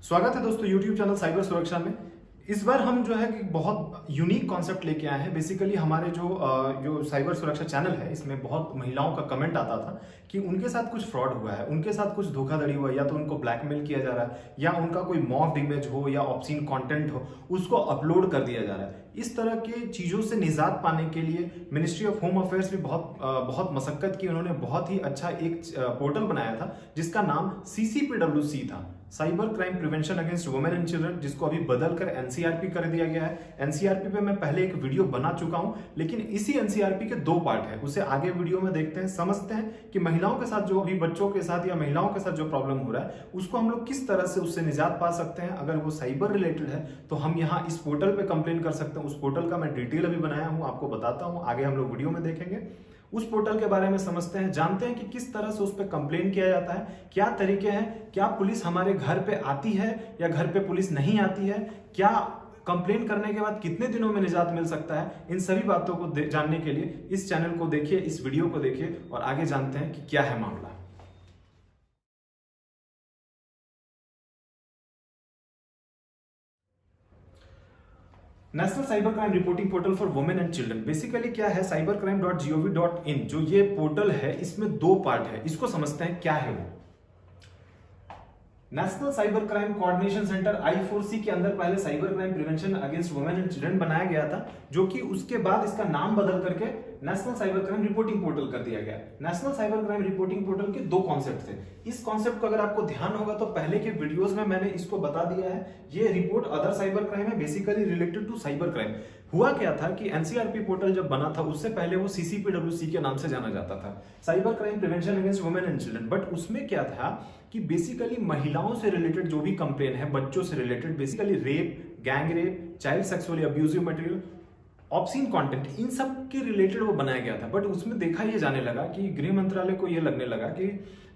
स्वागत है दोस्तों YouTube चैनल साइबर सुरक्षा में। इस बार हम जो है कि बहुत यूनिक कॉन्सेप्ट लेके आए हैं। बेसिकली हमारे जो साइबर सुरक्षा चैनल है, इसमें बहुत महिलाओं का कमेंट आता था कि उनके साथ कुछ फ्रॉड हुआ है, उनके साथ कुछ धोखाधड़ी हुआ है, या तो उनको ब्लैकमेल किया जा रहा है, या उनका कोई मॉफ्ड इमेज हो या ऑब्सीन कंटेंट हो, उसको अपलोड कर दिया जा रहा है। इस तरह के चीज़ों से निजात पाने के लिए मिनिस्ट्री ऑफ होम अफेयर्स भी बहुत मशक्कत की। उन्होंने बहुत ही अच्छा एक पोर्टल बनाया था जिसका नाम CCPWC था, cyber crime prevention against women and children, जिसको अभी बदलकर NCRP कर दिया गया है। NCRP पे मैं पहले एक वीडियो बना चुका हूं, लेकिन इसी NCRP के 2 पार्ट है। उसे आगे वीडियो में देखते हैं, समझते हैं कि महिलाओं के साथ जो अभी बच्चों के साथ या महिलाओं के साथ जो प्रॉब्लम हो रहा है उसको हम लोग किस तरह से उससे निजात पा सकते हैं। अगर वो साइबर रिलेटेड है तो हम यहाँ इस पोर्टल पे कंप्लेन कर सकते हैं। उस पोर्टल का मैं डिटेल अभी बनाया हूँ, आपको बताता हूँ, आगे हम लोग वीडियो में देखेंगे। उस पोर्टल के बारे में समझते हैं, जानते हैं कि किस तरह से उस पर कंप्लेन किया जाता है, क्या तरीके हैं, क्या पुलिस हमारे घर पे आती है या घर पे पुलिस नहीं आती है, क्या कंप्लेन करने के बाद कितने दिनों में निजात मिल सकता है। इन सभी बातों को जानने के लिए इस चैनल को देखिए, इस वीडियो को देखिए और आगे जानते हैं कि क्या है मामला। National cyber crime reporting portal for women and children basically क्या है, cybercrime.gov.in जो ये पोर्टल है, इसमें 2 पार्ट है। इसको समझते हैं क्या है वो। National cyber crime coordination centre I4C के अंदर पहले cyber crime prevention against women and children बनाया गया था, जो कि उसके बाद इसका नाम बदल करके national cyber crime reporting portal कर दिया गया। National cyber crime reporting portal के 2 कॉन्सेप्ट थे। इस कॉन्सेप्ट को अगर आपको ध्यान होगा तो पहले के वीडियोस में मैंने इसको बता दिया है। ये रिपोर्ट अदर साइबर क्राइम है, basically related to cyber crime. हुआ क्या था कि NCRP पोर्टल जब बना था उससे पहले वो CCPWC के नाम से जाना जाता था, cyber crime prevention against women and children. But उसमें क्या था कि बेसिकली महिलाओं से रिलेटेड जो भी कंप्लेन है, बच्चों से related, basically rape, gang rape, child sexually abusive material, obscene content, इन सब के रिलेटेड वो बनाया गया था। बट उसमें देखा ये जाने लगा कि गृह मंत्रालय को ये लगने लगा कि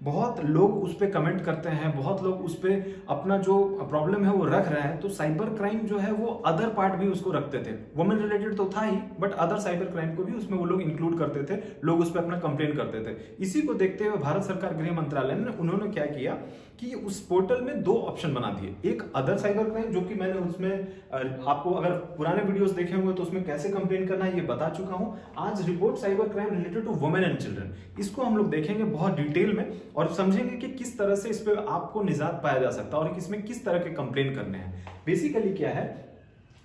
बहुत लोग उस पर कमेंट करते हैं, बहुत लोग उस पर अपना जो प्रॉब्लम है वो रख रहे हैं, तो साइबर क्राइम जो है वो अदर पार्ट भी उसको रखते थे। वुमेन रिलेटेड तो था ही, बट अदर साइबर क्राइम को भी उसमें वो लोग इंक्लूड करते थे, लोग उस पर अपना कंप्लेन करते थे। इसी को देखते हुए भारत सरकार गृह मंत्रालय ने उन्होंने क्या किया कि उस पोर्टल में 2 ऑप्शन बना दिए। एक अदर साइबर क्राइम, जो कि मैंने उसमें आपको अगर पुराने वीडियोस देखे होंगे तो उसमें कैसे कंप्लेन करना है ये बता चुका हूं। आज report cyber crime related to women and children, इसको हम लोग देखेंगे बहुत डिटेल में और समझेंगे कि किस तरह से इस पे आपको निजात पाया जा सकता है और इसमें किस तरह के कंप्लेन करने हैं। बेसिकली क्या है,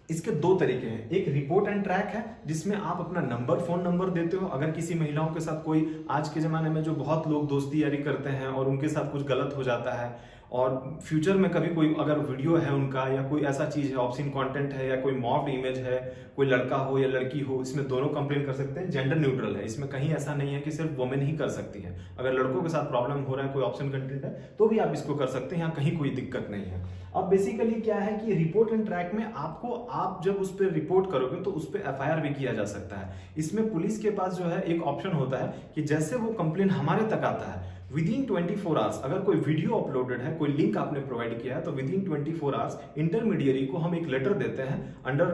इसके 2 तरीके हैं। एक रिपोर्ट एंड ट्रैक है, जिसमें आप अपना नंबर, फोन नंबर देते हो। अगर किसी महिलाओं के साथ कोई, आज के जमाने में जो बहुत लोग दोस्ती यारी करते हैं और उनके साथ कुछ गलत हो जाता है और फ्यूचर में कभी कोई अगर वीडियो है उनका या कोई ऐसा चीज है, ऑब्सीन कंटेंट है या कोई मॉफ्ड इमेज है, कोई लड़का हो या लड़की हो, इसमें दोनों कंप्लेन कर सकते हैं। जेंडर न्यूट्रल है, इसमें कहीं ऐसा नहीं है कि सिर्फ वुमेन ही कर सकती है। अगर लड़कों के साथ प्रॉब्लम हो रहा है, कोई ऑप्शन कंटेंट है, तो भी आप इसको कर सकते हैं, यहाँ कहीं कोई दिक्कत नहीं है। अब बेसिकली क्या है कि रिपोर्ट एंड ट्रैक में आपको, आप जब उस पर रिपोर्ट करोगे तो उस पर FIR भी किया जा सकता है। इसमें पुलिस के पास जो है एक ऑप्शन होता है कि जैसे वो कंप्लेन हमारे तक आता है, विदिन 24 आवर्स, अगर कोई वीडियो अपलोडेड है, कोई लिंक आपने प्रोवाइड किया है, तो विदिन 24 आवर्स इंटरमीडियरी को हम एक लेटर देते हैं under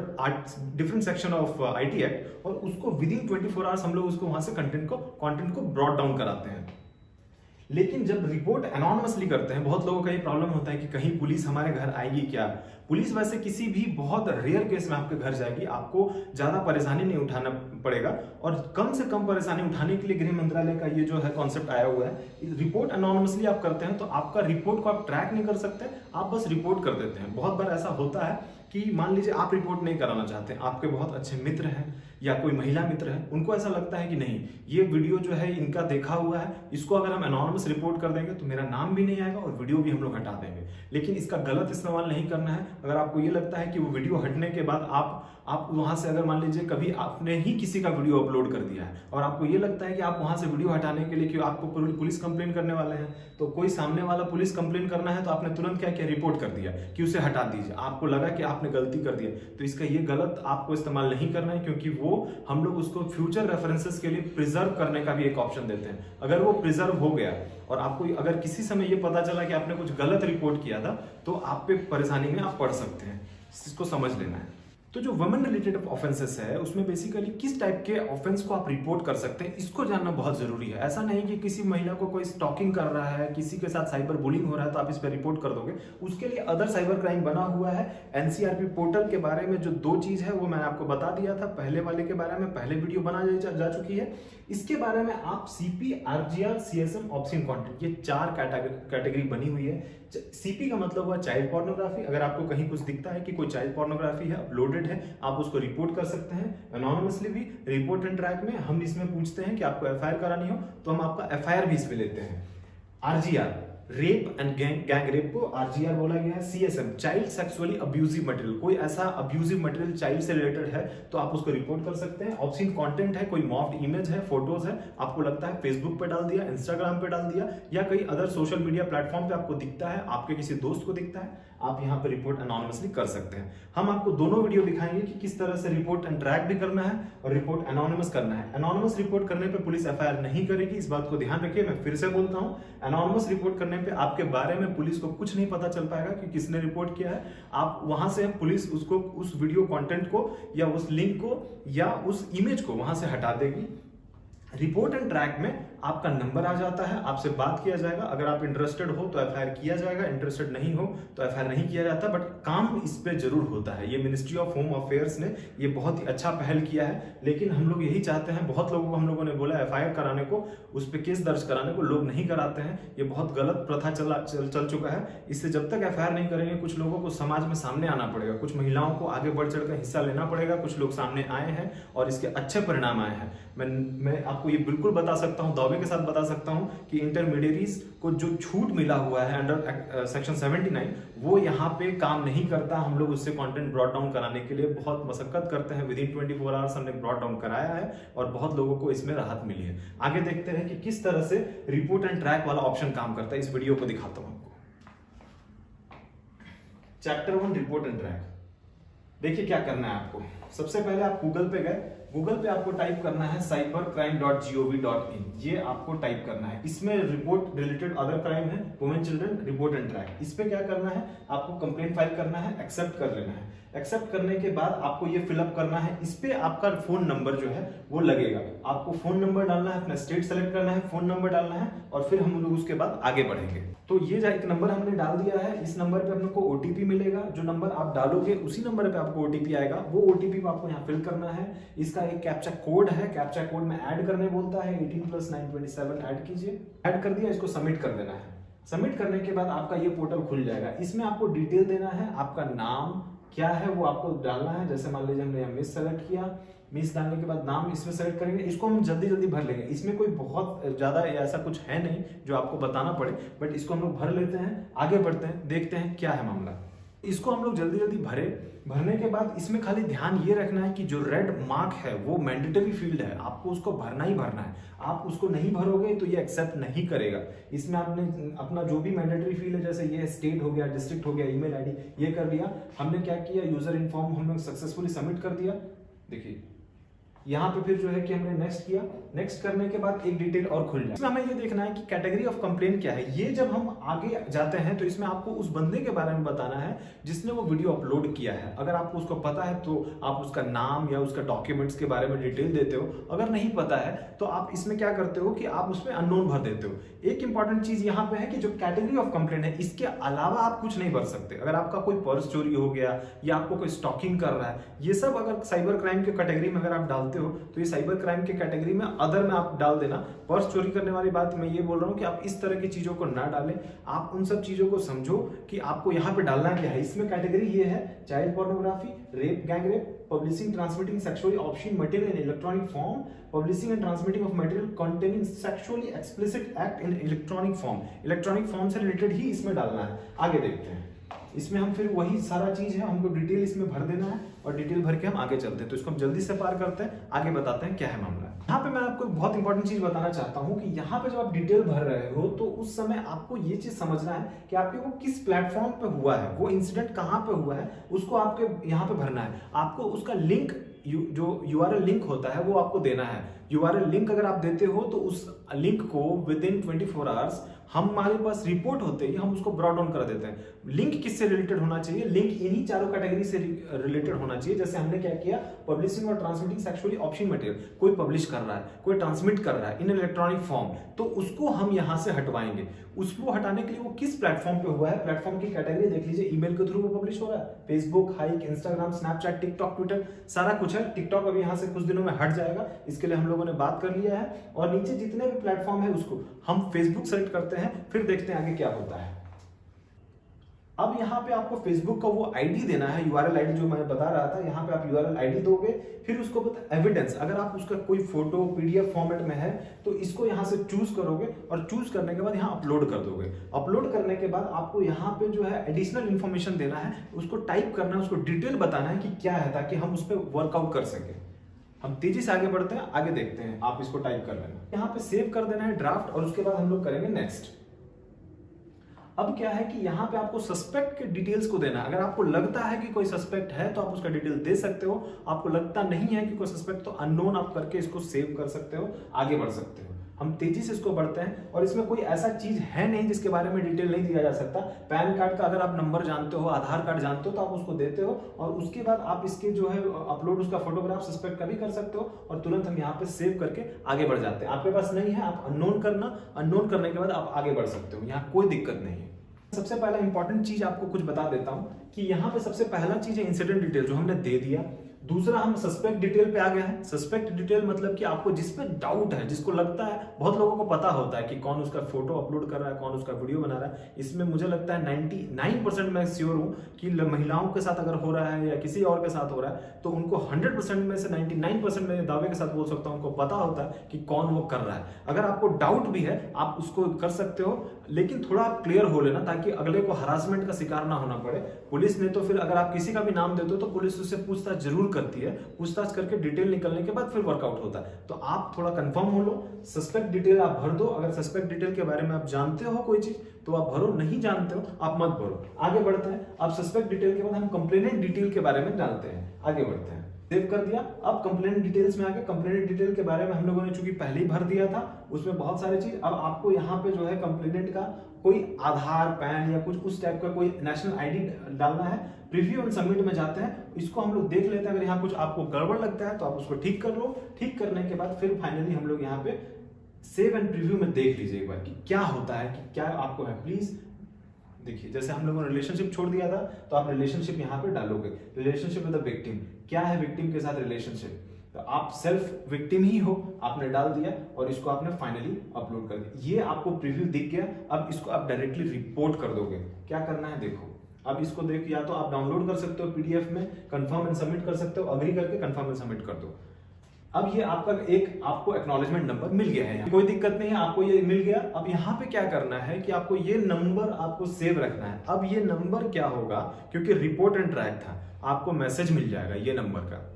different section of IT act, और उसको विदिन 24 आवर्स हम लोग उसको वहां से कंटेंट को ब्रॉट डाउन कराते हैं। लेकिन जब रिपोर्ट एनॉनिमसली करते हैं, बहुत लोगों का ये प्रॉब्लम होता है कि कहीं पुलिस हमारे घर आएगी क्या। पुलिस वैसे किसी भी बहुत रेयर केस में आपके घर जाएगी, आपको ज्यादा परेशानी नहीं उठाना पड़ेगा, और कम से कम परेशानी उठाने के लिए गृह मंत्रालय का ये जो है कॉन्सेप्ट आया हुआ है। रिपोर्ट एनॉनिमसली आप करते हैं तो आपका रिपोर्ट को आप ट्रैक नहीं कर सकते, आप बस रिपोर्ट कर देते हैं। बहुत बार ऐसा होता है कि मान लीजिए आप रिपोर्ट नहीं कराना चाहते, आपके बहुत अच्छे मित्र हैं या कोई महिला मित्र है, उनको ऐसा लगता है कि नहीं, ये वीडियो जो है इनका देखा हुआ है, इसको अगर हम एनॉनिमस रिपोर्ट कर देंगे तो मेरा नाम भी नहीं आएगा और वीडियो भी हम लोग हटा देंगे। लेकिन इसका गलत इस्तेमाल नहीं करना है। अगर आपको ये लगता है कि वो वीडियो हटने के बाद आप वहां से, अगर मान लीजिए कभी आपने ही किसी का वीडियो अपलोड कर दिया है और आपको ये लगता है कि आप वहां से वीडियो हटाने के लिए कि आपको पुलिस कंप्लेन करने वाले हैं, तो कोई सामने वाला पुलिस कंप्लेन करना है तो आपने तुरंत क्या किया, रिपोर्ट कर दिया कि उसे हटा दीजिए। आपको लगा कि आपने गलती कर दिया, तो इसका ये गलत आपको इस्तेमाल नहीं करना है, क्योंकि वो हम लोग उसको फ्यूचर रेफरेंसेस के लिए प्रिजर्व करने का भी एक ऑप्शन देते हैं। अगर वो प्रिजर्व हो गया और आपको अगर किसी समय ये पता चला कि आपने कुछ गलत रिपोर्ट किया था, तो आप पे परेशानी में आप पड़ सकते हैं। इसको समझ लेना है। तो जो वुमेन रिलेटेड ऑफेंसेस है उसमें बेसिकली किस टाइप के ऑफेंस को आप रिपोर्ट कर सकते हैं इसको जानना बहुत जरूरी है। ऐसा नहीं कि किसी महिला को कोई स्टॉकिंग कर रहा है, किसी के साथ साइबर बुलिंग हो रहा है तो आप इस पर रिपोर्ट कर दोगे। उसके लिए अदर साइबर क्राइम बना हुआ है। एनसीआरपी पोर्टल के बारे में जो 2 चीज है वो मैंने आपको बता दिया था, पहले वाले के बारे में पहले वीडियो बना जा चुकी है। इसके बारे में आप CP, RGR, CSM, obscene content, ये 4 कैटेगरी बनी हुई है। सीपी का मतलब हुआ चाइल्ड पोर्नोग्राफी। अगर आपको कहीं कुछ दिखता है कि कोई चाइल्ड पोर्नोग्राफी है, अपलोडेड है, आप उसको रिपोर्ट कर सकते हैं एनोनिमसली भी। रिपोर्ट एंड ट्रैक में हम इसमें पूछते हैं कि आपको एफआईआर करानी हो तो हम आपका एफआईआर भी इसमें लेते हैं। RGR, rape and gang rape को आरजीआर बोला गया है। CSM, child sexually abusive material, कोई ऐसा अब्यूजिव मटेरियल चाइल्ड से रिलेटेड है तो आप उसको रिपोर्ट कर सकते हैं। ऑब्स्सीन कंटेंट है, कोई मॉफ्ड इमेज है, फोटोज है, आपको लगता है फेसबुक पे डाल दिया, इंस्टाग्राम पे डाल दिया या कई अदर सोशल मीडिया प्लेटफॉर्म पे आपको दिखता है, आपके किसी दोस्त को दिखता है, आप यहाँ पे रिपोर्ट एनोनिमसली कर सकते हैं। हम आपको दोनों वीडियो दिखाएंगे कि किस तरह से रिपोर्ट एंड ट्रैक भी करना है और रिपोर्ट एनोनिमस करना है। एनोनिमस रिपोर्ट करने पे पुलिस एफआईआर नहीं करेगी, इस बात को ध्यान रखिए। मैं फिर से बोलता हूँ, एनोनिमस रिपोर्ट करने पे आपके बारे में पुलिस को कुछ नहीं पता चल पाएगा कि किसने रिपोर्ट किया है। आप वहां से पुलिस उसको उस वीडियो कंटेंट को या उस लिंक को या उस इमेज को वहां से हटा देगी। रिपोर्ट एंड ट्रैक में आपका नंबर आ जाता है, आपसे बात किया जाएगा। अगर आप इंटरेस्टेड हो तो एफआईआर किया जाएगा, इंटरेस्टेड नहीं हो तो एफआईआर नहीं किया जाता, बट काम इस पे जरूर होता है। ये मिनिस्ट्री ऑफ होम अफेयर्स ने ये बहुत ही अच्छा पहल किया है, लेकिन हम लोग यही चाहते हैं। बहुत लोगों को हम लोगों ने बोला एफआईआर कराने को, उस पर केस दर्ज कराने को, लोग नहीं कराते हैं। ये बहुत गलत प्रथा चल चुका है। इससे जब तक एफआईआर नहीं करेंगे कुछ लोगों को समाज में सामने आना पड़ेगा, कुछ महिलाओं को आगे बढ़ चढ़कर हिस्सा लेना पड़ेगा। कुछ लोग सामने आए हैं और इसके अच्छे परिणाम आए हैं। मैं आपको ये बिल्कुल बता सकता हूँ, दावे के साथ बता सकता हूँ कि इंटरमीडिएरीज को जो छूट मिला हुआ है अंडर सेक्शन 79 वो यहाँ पे काम नहीं करता। हम लोग उससे कंटेंट ब्रॉट डाउन कराने के लिए बहुत मशक्कत करते हैं। विदिन 24 आवर्स हमने ब्रॉट डाउन कराया है और बहुत लोगों को इसमें राहत मिली है। आगे देखते हैं कि किस तरह से रिपोर्ट एंड ट्रैक वाला ऑप्शन काम करता है। इस वीडियो को दिखाता हूँ आपको। Chapter 1 report and track. देखिए क्या करना है आपको। सबसे पहले आप गूगल पे गए, गूगल पे आपको टाइप करना है cybercrime.gov.in, ये आपको टाइप करना है। इसमें रिपोर्ट रिलेटेड अदर क्राइम है, women children, report and track. इस पे क्या करना है, आपको कंप्लेंट फाइल करना है, एक्सेप्ट कर लेना है। एक्सेप्ट करने के बाद आपको ये फिलअप करना है। इस पे आपका फोन नंबर जो है वो लगेगा। आपको फोन नंबर डालना है, अपना स्टेट सेलेक्ट करना है, फोन नंबर डालना है और फिर हम लोग उसके बाद आगे बढ़ेंगे। तो ये एक नंबर हमने डाल दिया है। इस नंबर पे आपको ओटीपी मिलेगा। जो नंबर आप डालोगे उसी नंबर पे आपको ओटीपी आएगा। वो ओटीपी को आपको यहाँ फिल करना है। इसका एक कैप्चा कोड है, कैप्चा कोड में ऐड करने बोलता है। 18+927 ऐड कीजिए। ऐड कर दिया, इसको सबमिट कर देना है। सबमिट करने के बाद आपका ये पोर्टल खुल जाएगा। इसमें आपको डिटेल देना है, आपका नाम क्या है वो आपको डालना है। जैसे मान लीजिए हमने मिस सेलेक्ट किया, मिस डालने के बाद नाम इसमें सेलेक्ट करेंगे। इसको हम जल्दी जल्दी भर लेंगे। इसमें कोई बहुत ज्यादा ऐसा कुछ है नहीं जो आपको बताना पड़े, बट इसको हम लोग भर लेते हैं। आगे बढ़ते हैं, देखते हैं क्या है मामला। इसको हम लोग जल्दी जल्दी भरने के बाद इसमें खाली ध्यान ये रखना है कि जो रेड मार्क है वो मैंडेटरी फील्ड है, आपको उसको भरना ही भरना है। आप उसको नहीं भरोगे तो ये एक्सेप्ट नहीं करेगा। इसमें आपने अपना जो भी मैंडेटरी फील्ड है, जैसे ये स्टेट हो गया, डिस्ट्रिक्ट हो गया, ईमेल आईडी, ये कर दिया। हमने क्या किया, यूजर इन्फॉर्म हमने सक्सेसफुली सबमिट कर दिया। देखिए यहाँ पे फिर जो है कि हमने नेक्स्ट किया। नेक्स्ट करने के बाद एक डिटेल और खुल जाए। इसमें हमें ये देखना है कि कैटेगरी ऑफ कंप्लेंट क्या है। ये जब हम आगे जाते हैं तो इसमें आपको उस बंदे के बारे में बताना है जिसने वो वीडियो अपलोड किया है। अगर आपको उसको पता है तो आप उसका नाम या उसका डॉक्यूमेंट्स के बारे में डिटेल देते हो। अगर नहीं पता है तो आप इसमें क्या करते हो कि आप उसमें अननोन भर देते हो। एक इंपॉर्टेंट चीज यहाँ पे है कि जो कैटेगरी ऑफ कंप्लेंट है इसके अलावा आप कुछ नहीं भर सकते। अगर आपका कोई पर्स चोरी हो गया या आपको कोई स्टॉकिंग कर रहा है, ये सब अगर साइबर क्राइम के कैटेगरी में अगर आप डालते हो तो ये साइबर क्राइम के कैटेगरी में अदर में आप डाल देना। पर्स चोरी करने वाली बात मैं ये बोल रहा हूँ कि आप इस तरह की चीजों को ना डालें। आप उन सब चीजों को समझो कि आपको यहाँ पे डालना क्या है। इसमें कैटेगरी ये है, child pornography, rape, gang rape, publishing, transmitting sexually obscene material in electronic form, publishing and transmitting of material containing sexually explicit act in electronic form. Electronic form से रिलेटेड ही इसमें डालना है। आगे देखते हैं। इसमें हम फिर वही सारा चीज है, हमको डिटेल इसमें भर देना है और डिटेल भर के हम आगे चलते हैं। तो इसको हम जल्दी से पार करते हैं, आगे बताते हैं क्या है मामला। यहाँ पे मैं आपको बहुत इंपॉर्टेंट चीज बताना चाहता हूँ कि यहाँ पे जब आप डिटेल भर रहे हो तो उस समय आपको ये चीज समझना है कि आपके वो किस प्लेटफॉर्म पे हुआ है, वो इंसिडेंट कहाँ पे हुआ है, उसको आपके यहाँ पे भरना है। आपको उसका लिंक जो URL लिंक होता है वो आपको देना है। URL लिंक अगर आप देते हो तो उस लिंक को विद इन 24 आवर्स हमारे पास रिपोर्ट होते ही हम उसको ब्रॉट डाउन कर देते हैं। लिंक किससे रिलेटेड होना चाहिए? लिंक इन्हीं चारों कैटेगरी से रिलेटेड होना चाहिए। जैसे हमने क्या किया, पब्लिशिंग और ट्रांसमिटिंग सेक्सुअली ऑप्शनल मटेरियल, कोई पब्लिश कर रहा है, कोई ट्रांसमिट कर रहा है इन इलेक्ट्रॉनिक फॉर्म, तो उसको हम यहां से हटवाएंगे। उसको हटाने के लिए वो किस प्लेटफॉर्म पे हुआ है, प्लेटफॉर्म की कैटेगरी देख लीजिए। ईमेल के थ्रू वो पब्लिश हो रहा है, Facebook, hike, Instagram, Snapchat, TikTok, Twitter, सारा कुछ है। टिकटॉक अभी यहां से कुछ दिनों में हट जाएगा, इसके लिए हम लोगों ने बात कर लिया है। और नीचे जितने भी प्लेटफॉर्म है उसको हम फेसबुक सेलेक्ट करते हैं, फिर देखते हैं आगे क्या होता है। अब यहाँ पे आपको फेसबुक का वो आईडी देना है, यूआरएल आईडी जो मैं बता रहा था। यहाँ पे आप यूआरएल आईडी दोगे, फिर उसको बता एविडेंस, अगर आप उसका कोई फोटो पीडीएफ फॉर्मेट में है तो इसको यहाँ से चूज करोगे और चूज करने के बाद यहाँ अपलोड कर दोगे। अपलोड करने के बाद आपको यहाँ पे जो है एडिशनल इन्फॉर्मेशन देना है, उसको टाइप करना है, उसको डिटेल बताना है कि क्या है, ताकि हम उस पर वर्कआउट कर सके। हम तेजी से आगे बढ़ते हैं, आगे देखते हैं। आप इसको टाइप कर लेना, यहाँ पे सेव कर देना है ड्राफ्ट, और उसके बाद हम लोग करेंगे नेक्स्ट। अब क्या है कि यहाँ पे आपको सस्पेक्ट के डिटेल्स को देना है। अगर आपको लगता है कि कोई सस्पेक्ट है तो आप उसका डिटेल दे सकते हो, आपको लगता नहीं है कि कोई सस्पेक्ट, तो अननोन आप करके इसको सेव कर सकते हो, आगे बढ़ सकते हो। हम तेजी से इसको बढ़ते हैं, और इसमें कोई ऐसा चीज है नहीं जिसके बारे में डिटेल नहीं दिया जा सकता। पैन कार्ड का अगर आप नंबर जानते हो, आधार कार्ड जानते हो, तो आप उसको देते हो, और उसके बाद आप इसके जो है अपलोड उसका फोटोग्राफ सस्पेक्ट का भी कर सकते हो, और तुरंत हम यहाँ पे सेव करके आगे बढ़ जाते हैं। आपके पास नहीं है, आप अननोन करना, अननोन करने के बाद आप आगे बढ़ सकते हो, यहाँ कोई दिक्कत नहीं है। सबसे पहला इंपॉर्टेंट चीज आपको कुछ बता देता हूं कि यहाँ पे सबसे पहला चीज है इंसिडेंट डिटेल, जो हमने दे दिया। दूसरा हम सस्पेक्ट डिटेल पे आ गए हैं। सस्पेक्ट डिटेल मतलब कि आपको जिस पे डाउट है, जिसको लगता है, बहुत लोगों को पता होता है कि कौन उसका फोटो अपलोड कर रहा है, कौन उसका वीडियो बना रहा है। इसमें मुझे लगता है 99% मैं श्योर हूं कि महिलाओं के साथ अगर हो रहा है या किसी और के साथ हो रहा है, तो उनको 100% में से 99% में दावे के साथ बोल सकता हूं, उनको पता होता है कि कौन वो कर रहा है। अगर आपको डाउट भी है, आप उसको कर सकते हो, लेकिन थोड़ा आप क्लियर हो लेना, ताकि अगले को हरासमेंट का शिकार ना होना पड़े। पुलिस ने तो फिर अगर आप किसी का भी नाम देते हो तो पुलिस उससे पूछताछ जरूर करती है, पूछताछ करके डिटेल निकलने के बाद फिर वर्कआउट होता है। तो आप थोड़ा कंफर्म हो लो, सस्पेक्ट डिटेल आप भर दो। अगर सस्पेक्ट डिटेल के बारे में आप जानते हो कोई चीज तो आप भरो, नहीं जानते हो आप मत भरो। आगे बढ़ते हैं। अब सस्पेक्ट डिटेल के बाद हम कंप्लेनेंट डिटेल के बारे में जानते हैं, आगे बढ़ते हैं। सेव कर दिया। अब कंप्लेनेंट डिटेल्स में आगे, कंप्लेनेंट डिटेल के बारे में हम लोगों ने चूंकि पहले ही भर दिया था, उसमें बहुत सारी चीज। अब आपको यहाँ पे जो है कंप्लेनेंट का कोई आधार, पैन या कुछ उस टाइप का कोई नेशनल आईडी डालना है। प्रीव्यू एंड सबमिट में जाते हैं, इसको हम लोग देख लेते हैं। अगर यहाँ कुछ आपको गड़बड़ लगता है तो आप उसको ठीक कर लो। ठीक करने के बाद फिर फाइनली हम लोग यहाँ पे सेव एंड प्रीव्यू में देख लीजिए एक बार कि क्या होता है, कि क्या आपको है। प्लीज देखिए, जैसे हम लोगों ने रिलेशनशिप छोड़ दिया था, तो आप रिलेशनशिप यहाँ पे डालोगे। रिलेशनशिप विद द विक्टिम, क्या है विक्टिम के साथ रिलेशनशिप, तो आप सेल्फ विक्टिम ही हो, आपने डाल दिया और इसको आपने फाइनली अपलोड कर दिया। ये आपको प्रीव्यू दिख गया। अब इसको आप डायरेक्टली रिपोर्ट कर दोगे। क्या करना है देखो, अब इसको देख, या तो आप डाउनलोड कर सकते हो पीडीएफ में, कंफर्म एंड सबमिट कर सकते हो, अग्री करके कंफर्म एंड सबमिट कर दो। अब ये आपका आपको एक्नॉलेजमेंट नंबर मिल गया है, कोई दिक्कत नहीं है, आपको ये मिल गया। अब यहाँ पे क्या करना है कि आपको ये नंबर आपको सेव रखना है। अब ये नंबर क्या होगा, क्योंकि रिपोर्ट एंड ट्रैक था, आपको मैसेज मिल जाएगा ये नंबर का।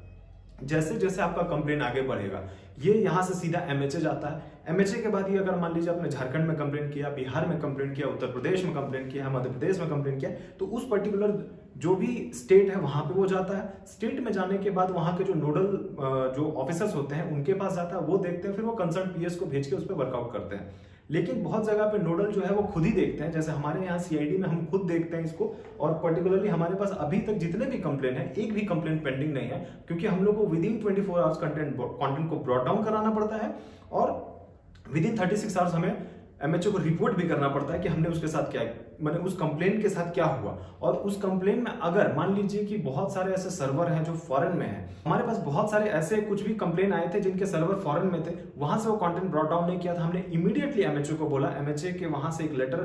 जैसे जैसे आपका कंप्लेन आगे बढ़ेगा, ये यहाँ से सीधा एमएचए जाता है। एमएचए के बाद ये अगर मान लीजिए आपने झारखंड में कंप्लेन किया, बिहार में कंप्लेन किया, उत्तर प्रदेश में कंप्लेन किया, मध्य प्रदेश में कंप्लेन किया, तो उस पर्टिकुलर जो भी स्टेट है वहां पे वो जाता है। स्टेट में जाने के बाद वहां के जो नोडल जो ऑफिसर्स होते हैं उनके पास जाता है, वो देखते हैं, फिर वो कंसर्न पीएस को भेज के उस पर वर्कआउट करते हैं। लेकिन बहुत जगह पे नोडल जो है वो खुद ही देखते हैं, जैसे हमारे यहाँ सीआईडी में हम खुद देखते हैं इसको। और पर्टिकुलरली हमारे पास अभी तक जितने भी कंप्लेन है, एक भी कंप्लेन पेंडिंग नहीं है, क्योंकि हम लोग को विद इन 24 आवर्स कंटेंट को ब्रॉट डाउन कराना पड़ता है, और विद इन 36 आवर्स हमें एमएचओ को रिपोर्ट भी करना पड़ता है कि हमने उसके साथ क्या, मैंने उस कंप्लेन के साथ क्या हुआ। और उस कंप्लेन में अगर मान लीजिए कि बहुत सारे ऐसे सर्वर हैं जो फॉरेन में हैं, हमारे पास बहुत सारे ऐसे कुछ भी कंप्लेन आए थे जिनके सर्वर फॉरेन में थे, वहां से वो कंटेंट ब्रॉट डाउन नहीं किया था, हमने इमीडिएटली एमएचओ को बोला, एमएचए के वहां से एक लेटर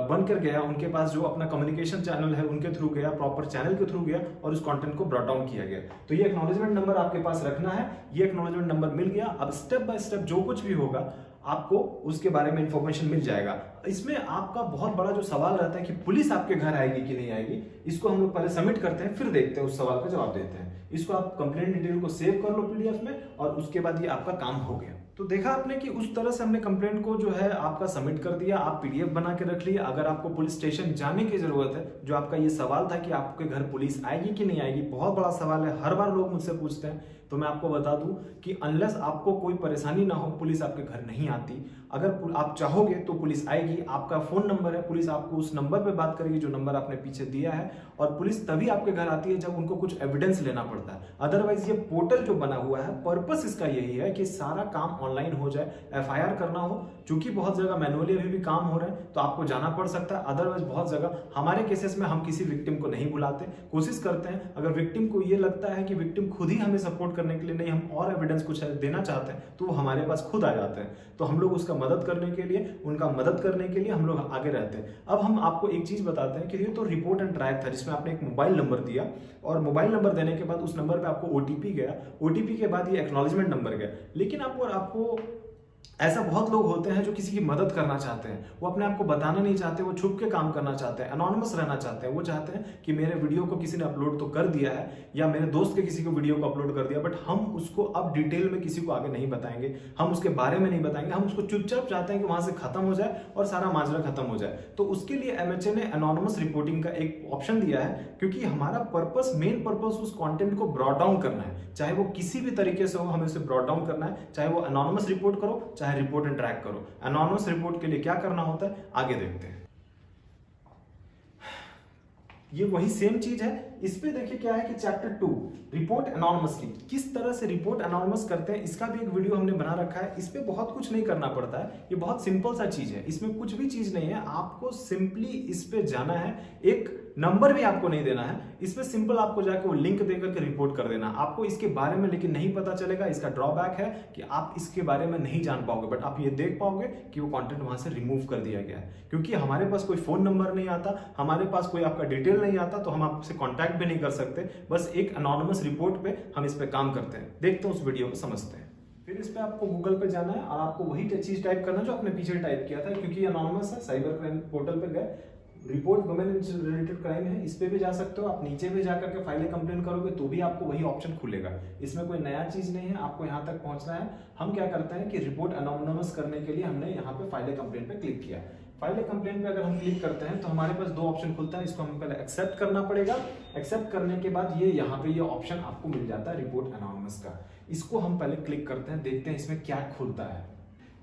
बनकर गया, उनके पास जो अपना कम्युनिकेशन चैनल है उनके थ्रू गया, प्रॉपर चैनल के थ्रू गया, और उस कंटेंट को ब्रॉट डाउन किया गया। तो ये एक्नॉलेजमेंट नंबर आपके पास रखना है। ये एक्नॉलेजमेंट नंबर मिल गया। अब स्टेप बाय स्टेप जो कुछ भी होगा आपको उसके बारे में इंफॉर्मेशन मिल जाएगा। इसमें आपका बहुत बड़ा जो सवाल रहता है कि पुलिस आपके घर आएगी कि नहीं आएगी, इसको हम लोग पहले सबमिट करते हैं, फिर देखते हैं, उस सवाल का जवाब देते हैं। इसको आप कंप्लेंट डिटेल को सेव कर लो पीडीएफ में, और उसके बाद ये आपका काम हो गया। तो देखा आपने कि उस तरह से हमने कंप्लेंट को जो है आपका सबमिट कर दिया, आप पीडीएफ बना के रख लिया। अगर आपको पुलिस स्टेशन जाने की जरूरत है, जो आपका ये सवाल था कि आपके घर पुलिस आएगी कि नहीं आएगी, बहुत बड़ा सवाल है, हर बार लोग मुझसे पूछते हैं, तो मैं आपको बता दूं कि अनलेस आपको कोई परेशानी ना हो, पुलिस आपके घर नहीं आती। अगर आप चाहोगे तो पुलिस आएगी, आपका फोन नंबर है, पुलिस आपको उस नंबर पे बात करेगी जो नंबर आपने पीछे दिया है, और पुलिस तभी आपके घर आती है जब उनको कुछ एविडेंस लेना पड़ता है। अदरवाइज ये पोर्टल जो बना हुआ है, पर्पस इसका यही है कि सारा काम ऑनलाइन हो जाए, एफआईआर करना हो, चूंकि बहुत जगह मैनुअली अभी भी काम हो रहे हैं तो आपको जाना पड़ सकता है। अदरवाइज बहुत जगह हमारे केसेस में हम किसी विक्टिम को नहीं बुलाते, कोशिश करते हैं अगर विक्टिम को ये लगता है कि विक्टिम खुद ही हमें सपोर्ट करने के लिए नहीं, हम और एविडेंस कुछ देना चाहते हैं, तो वो हमारे पास खुद आ जाते हैं। तो हम लोग उसका मदद करने के लिए, उनका मदद करने के लिए हम लोग आगे रहते हैं। अब हम आपको एक चीज बताते हैं कि ये तो रिपोर्ट एंड ट्रैक था जिसमें आपने एक मोबाइल नंबर दिया, और मोबाइल नंबर देने के बाद उस नंबर पे आपको ओटीपी गया, ओटीपी के बाद ये एक्नॉलेजमेंट नंबर गया। लेकिन आपको ऐसा बहुत लोग होते हैं जो किसी की मदद करना चाहते हैं, वो अपने आप को बताना नहीं चाहते, वो छुप के काम करना चाहते हैं, अनोनिमस रहना चाहते हैं। वो चाहते हैं कि मेरे वीडियो को किसी ने अपलोड तो कर दिया है, या मेरे दोस्त के किसी को वीडियो को अपलोड कर दिया, बट हम उसको अब डिटेल में किसी को आगे नहीं बताएंगे, हम उसके बारे में नहीं बताएंगे, हम उसको चुपचाप चाहते हैं कि वहां से खत्म हो जाए और सारा माजरा खत्म हो जाए। तो उसके लिए एमएचए ने अनोनिमस रिपोर्टिंग का एक ऑप्शन दिया है, क्योंकि हमारा पर्पस, मेन पर्पस उस कंटेंट को ब्रॉट डाउन करना है, चाहे वो किसी भी तरीके से हो, हमें उसे ब्रॉट डाउन करना है, चाहे वो अनोनिमस रिपोर्ट करो, चाहे रिपोर्ट एंड ट्रैक करो। अनोनिमस रिपोर्ट के लिए क्या करना होता है आगे देखते हैं। ये वही सेम चीज है। इस पे देखिए क्या है कि चैप्टर 2 रिपोर्ट एनोनिमसली, किस तरह से रिपोर्ट एनोनिमस करते हैं, इसका भी एक वीडियो हमने बना रखा है। इस पे बहुत कुछ नहीं करना पड़ता है, ये बहुत सिंपल सा चीज है, इसमें कुछ भी चीज नहीं है। आपको सिंपली इस पे जाना है, एक नंबर भी आपको नहीं देना है, इस पे सिंपल आपको जाके वो लिंक देकर के रिपोर्ट कर देना। आपको इसके बारे में लेकिन नहीं पता चलेगा, इसका ड्रॉबैक है कि आप इसके बारे में नहीं जान पाओगे, बट आप ये देख पाओगे कि वो कंटेंट वहां से रिमूव कर दिया गया है। क्योंकि हमारे पास कोई फोन नंबर नहीं आता, हमारे पास कोई आपका डिटेल नहीं आता, तो हम आपसे कॉन्टैक्ट भी नहीं कर सकते। बस एक अनोनिमस रिपोर्ट पे हम इस पे काम करते हैं। देखते हैं उस वीडियो को, समझते हैं। फिर इस पे आपको गूगल पे जाना है और आपको वही चीज टाइप करना जो आपने पीछे टाइप किया था, क्योंकि अनोनिमस है। साइबर क्राइम पोर्टल पे गए, रिपोर्ट वुमेन रिलेटेड क्राइम है, इस पे भी जा सकते हो आप। नीचे भी जाकर के फाइलें कंप्लेन करोगे तो भी आपको वही ऑप्शन खुलेगा। इसमें कोई नया चीज नहीं है, आपको यहाँ तक पहुंचना है। हम क्या करते हैं कि रिपोर्ट अनोनिमस करने के लिए हमने यहाँ पे फाइलें कंप्लेन पे क्लिक किया। फाइल कंप्लेंट पे अगर हम क्लिक करते हैं तो हमारे पास दो ऑप्शन खुलता है, इसको हमें पहले एक्सेप्ट करना पड़ेगा। एक्सेप्ट करने के बाद ये यहाँ पे ये ऑप्शन आपको मिल जाता है रिपोर्ट एनोनिमस का। इसको हम पहले क्लिक करते हैं, देखते हैं इसमें क्या खुलता है।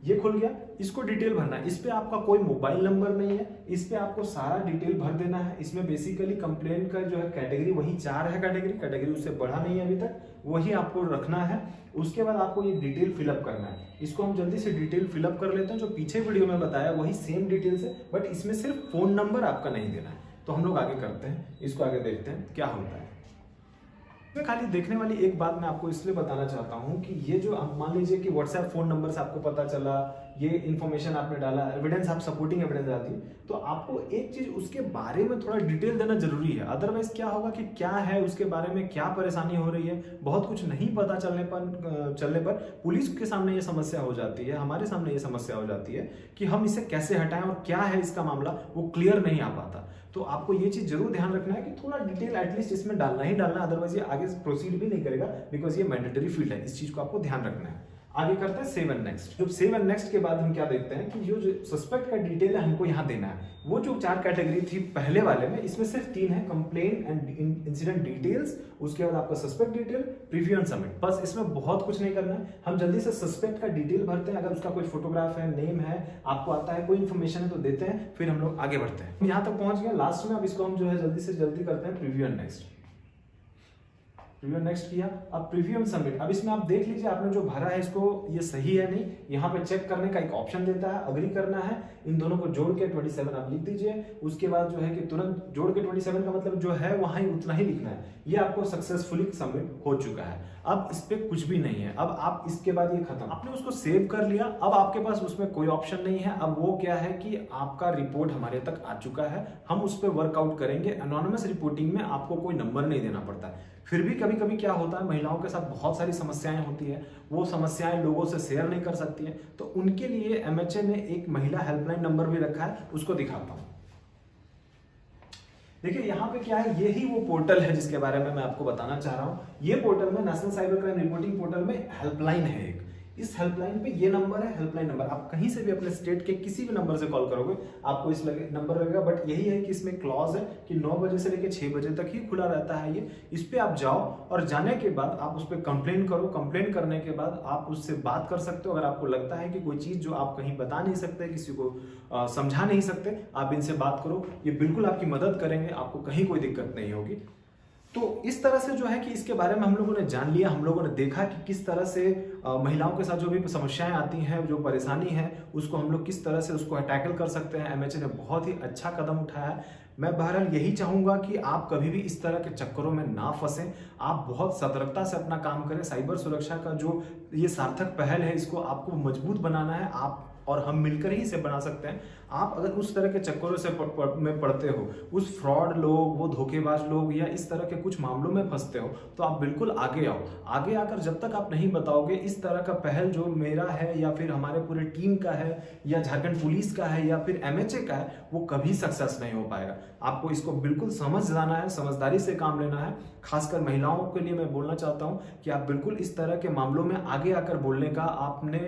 ये खुल गया, इसको डिटेल भरना है। इस पे आपका कोई मोबाइल नंबर नहीं है, इस पे आपको सारा डिटेल भर देना है। इसमें बेसिकली कंप्लेंट का जो है कैटेगरी वही 4 है, कैटेगरी उससे बढ़ा नहीं है अभी तक, वही आपको रखना है। उसके बाद आपको ये डिटेल फिलअप करना है। इसको हम जल्दी से डिटेल फिलअप कर लेते हैं, जो पीछे वीडियो में बताया वही सेम डिटेल्स है, बट इसमें सिर्फ फोन नंबर आपका नहीं देना है। तो हम लोग आगे करते हैं, इसको आगे देखते हैं क्या होता है। मैं खाली देखने वाली एक बात मैं आपको इसलिए बताना चाहता हूं कि ये जो मान लीजिए कि व्हाट्सएप फोन नंबर से आपको पता चला, ये इन्फॉर्मेशन आपने डाला, एविडेंस, आप सपोर्टिंग एविडेंस डालती, तो आपको एक चीज उसके बारे में थोड़ा डिटेल देना जरूरी है। अदरवाइज क्या होगा कि क्या है उसके बारे में, क्या परेशानी हो रही है, बहुत कुछ नहीं पता चलने पर पुलिस के सामने ये समस्या हो जाती है, हमारे सामने ये समस्या हो जाती है कि हम इसे कैसे हटाएं और क्या है इसका मामला, वो क्लियर नहीं आ पाता। तो आपको ये चीज जरूर ध्यान रखना है कि थोड़ा डिटेल एटलीस्ट इसमें डालना ही डालना, अदरवाइज ये आगे प्रोसीड भी नहीं करेगा, बिकॉज ये मैंडेटरी फील्ड है। इस चीज को आपको ध्यान रखना है। आगे करते हैं सेव एंड नेक्स्ट। जब सेव एंड नेक्स्ट के बाद हम क्या देखते हैं कि जो सस्पेक्ट का डिटेल है हमको यहाँ देना है। वो जो 4 कैटेगरी थी पहले वाले में, इसमें सिर्फ 3 है, कंप्लेन एंड इंसिडेंट डिटेल्स, उसके बाद आपका suspect detail, preview and submit. बस इसमें बहुत कुछ नहीं करना है। हम जल्दी से सस्पेक्ट का डिटेल भरते हैं, अगर उसका कोई फोटोग्राफ है, नेम है, आपको आता है, कोई इन्फॉर्मेशन है तो देते हैं, फिर हम लोग आगे बढ़ते हैं। यहाँ तक पहुंच गए लास्ट में। अब इसको हम जो है जल्दी से जल्दी करते हैं preview and next. Preview next किया, अब प्रीव्यू एंड सबमिट। अब इसमें आप देख लीजिए आपने जो भरा है इसको ये सही है नहीं, यहाँ पे चेक करने का एक ऑप्शन देता है, अग्री करना है, इन दोनों को जोड़ के 27 आप लिख दीजिए। उसके बाद जो है कि तुरंत जोड़ के 27 का मतलब जो है वहां ही उतना ही लिखना है। ये आपको सक्सेसफुली सबमिट हो चुका है। अब इस पे कुछ भी नहीं है। अब आप इसके बाद ये खत्म, आपने उसको सेव कर लिया। अब आपके पास उसमें कोई ऑप्शन नहीं है। अब वो क्या है कि आपका रिपोर्ट हमारे तक आ चुका है, हम उस पर वर्कआउट करेंगे। एनोनिमस रिपोर्टिंग में आपको कोई नंबर नहीं देना पड़ता है। फिर भी कभी कभी क्या होता है, महिलाओं के साथ बहुत सारी समस्याएं होती है, वो समस्याएं लोगों से शेयर नहीं कर सकती है, तो उनके लिए एमएचए ने एक महिला हेल्पलाइन नंबर भी रखा है, उसको दिखाता हूं। देखिए यहाँ पे क्या है, यही वो पोर्टल है जिसके बारे में मैं आपको बताना चाह रहा हूं। ये पोर्टल में national cyber crime reporting portal में हेल्पलाइन है एक। इस हेल्पलाइन पे ये नंबर है, हेल्पलाइन नंबर। आप कहीं से भी अपने स्टेट के किसी भी नंबर से कॉल करोगे आपको इस नंबर लगेगा। बट यही है कि इसमें क्लॉज है कि 9 बजे से लेकर 6 बजे तक ही खुला रहता है ये। इस पे आप जाओ और जाने के बाद आप उस पर कंप्लेन करो। कंप्लेन करने के बाद आप उससे बात कर सकते हो। अगर आपको लगता है कि कोई चीज जो आप कहीं बता नहीं सकते, किसी को समझा नहीं सकते, आप इनसे बात करो। ये बिल्कुल आपकी मदद करेंगे, आपको कहीं कोई दिक्कत नहीं होगी। तो इस तरह से जो है कि इसके बारे में हम लोगों ने जान लिया, हम लोगों ने देखा कि किस तरह से महिलाओं के साथ जो भी समस्याएं आती हैं, जो परेशानी है, उसको हम लोग किस तरह से उसको टैकल कर सकते हैं। एमएचए ने बहुत ही अच्छा कदम उठाया है। मैं बहरहाल यही चाहूंगा कि आप कभी भी इस तरह के चक्करों में ना फंसें। आप बहुत सतर्कता से अपना काम करें। साइबर सुरक्षा का जो ये सार्थक पहल है, इसको आपको मजबूत बनाना है। आप और हम मिलकर ही इसे बना सकते हैं। आप अगर उस तरह के चक्करों से में पड़ते हो, उस फ्रॉड लोग, वो धोखेबाज लोग या इस तरह के कुछ मामलों में फंसते हो, तो आप बिल्कुल आगे आओ। आगे आकर जब तक आप नहीं बताओगे इस तरह का पहल जो मेरा है या फिर हमारे पूरे टीम का है या झारखंड पुलिस का है या फिर एमएचए का है, वो कभी सक्सेस नहीं हो पाएगा। आपको इसको बिल्कुल समझ जाना है, समझदारी से काम लेना है। खासकर महिलाओं के लिए मैं बोलना चाहता हूं कि आप बिल्कुल इस तरह के मामलों में आगे आकर बोलने का आपने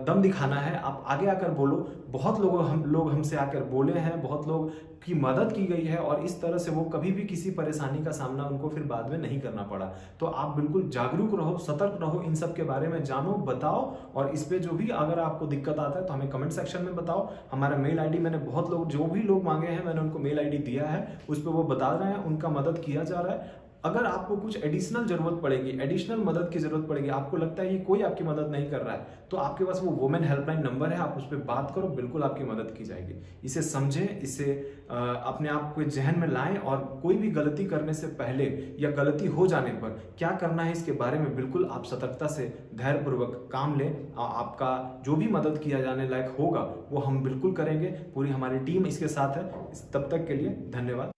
दम दिखाना है। आप आगे आकर बोलो। बहुत लोग हमसे आकर बोले हैं, बहुत लोग की मदद की गई है और इस तरह से वो कभी भी किसी परेशानी का सामना उनको फिर बाद में नहीं करना पड़ा। तो आप बिल्कुल जागरूक रहो, सतर्क रहो, इन सब के बारे में जानो, बताओ। और इस पे जो भी अगर आपको दिक्कत आता है तो हमें कमेंट सेक्शन में बताओ। हमारा मेल आईडी मैंने बहुत लोग जो भी लोग मांगे हैं मैंने उनको मेल आईडी दिया है, उस पर वो बता रहे हैं, उनका मदद किया जा रहा है। अगर आपको कुछ एडिशनल जरूरत पड़ेगी, एडिशनल मदद की जरूरत पड़ेगी, आपको लगता है कि कोई आपकी मदद नहीं कर रहा है, तो आपके पास वो वुमेन हेल्पलाइन नंबर है, आप उस पर बात करो, बिल्कुल आपकी मदद की जाएगी। इसे समझें, इसे अपने आप को जहन में लाएं और कोई भी गलती करने से पहले या गलती हो जाने पर क्या करना है इसके बारे में बिल्कुल आप सतर्कता से धैर्यपूर्वक काम लें। आपका जो भी मदद किया जाने लायक होगा वो हम बिल्कुल करेंगे। पूरी हमारी टीम इसके साथ है। तब तक के लिए धन्यवाद।